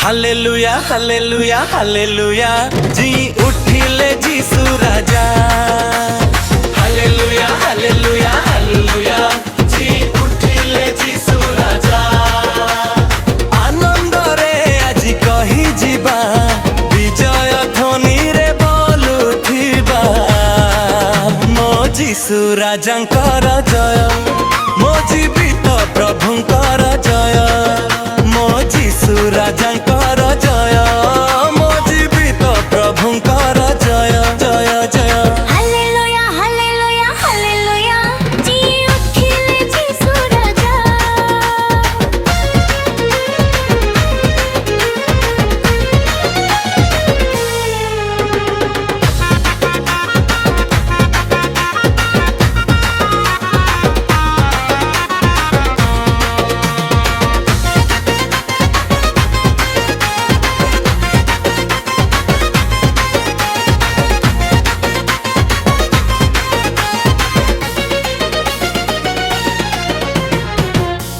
Hallelujah hallelujah hallelujah जी उठिले जीसु राजा। Hallelujah hallelujah hallelujah जी उठिले जीसु राजा। आनंद रे आज कहि जीवा विजय ध्वनि रे बोलुथिबा मो जीसु राजांकर जय मो जीवित प्रभुंकर जय मो जीसु राजांकर जय मो जीवित प्रभुंकर जय जय जय। हालेलुया हालेलुया हालेलुया जी उठिले जीसु राजा।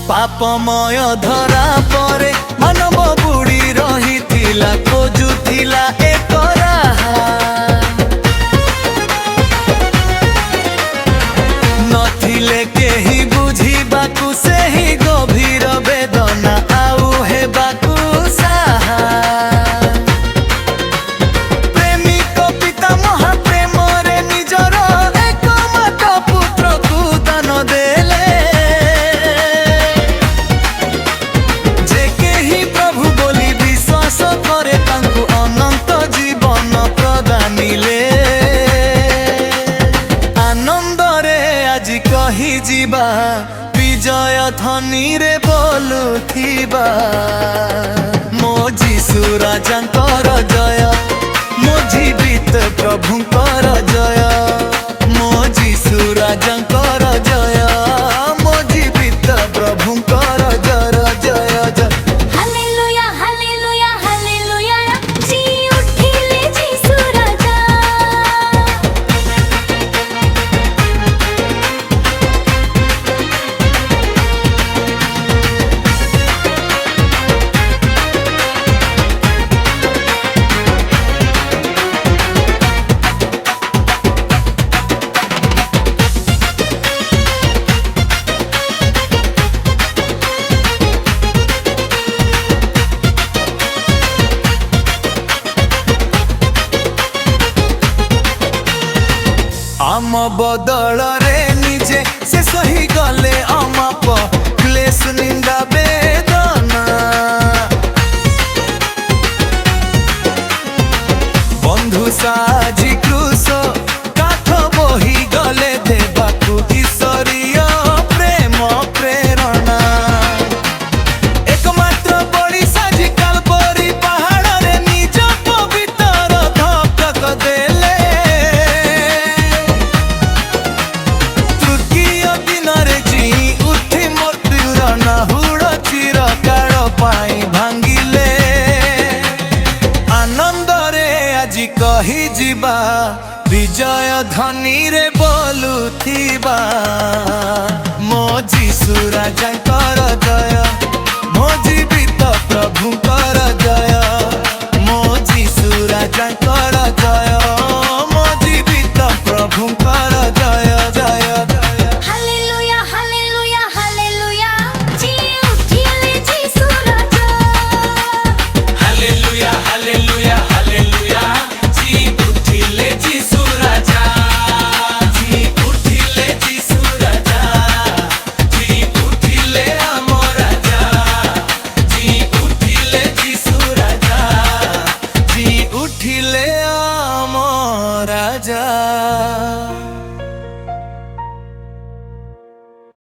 पापमय धरा परे मानव बुड़ी रही खोजुथिला एक राहा नथिले केही बुझिबाकू सेही गभीर वेदना आउ हेबाकू साहा। प्रेमिक पिता महाप्रेम रे निजर एकमात्र पुत्र को दान देले जे केही प्रभु बोली विश्वास करे तांकु अनंत जीवन प्रदानिले। आनंद रे आज कहि जीवा विजय ध्वनि रे बोलुथिबा मो जीसु राजांकर जय मो जीवित प्रभुंकर जय मो जीसु राजांकर जय मो जीवित प्रभुंकर जय जय जय। हालेलुया हालेलुया हालेलुया जी उठिले जीसु राजा। आम बदल रे निजे से सही गले अमाप क्लेश निंदा वेदना बंधु साजी क्रूस काठ बही गले देबाकू ईश्वरीय प्रेम प्रेरणा एकमात्र बड़ी साजी कालपरी पहाड़ रे निज पवित्र धपक देले। तृतीय दिन रे जी उठी मृत्युर नाहुड़ चिर काल पाई भांगिले। आनंद रे आज कहि जीवा विजय ध्वनि रे बोलुथिबा मो जीसु राजांकर जय मो जीवित प्रभुंकर जय।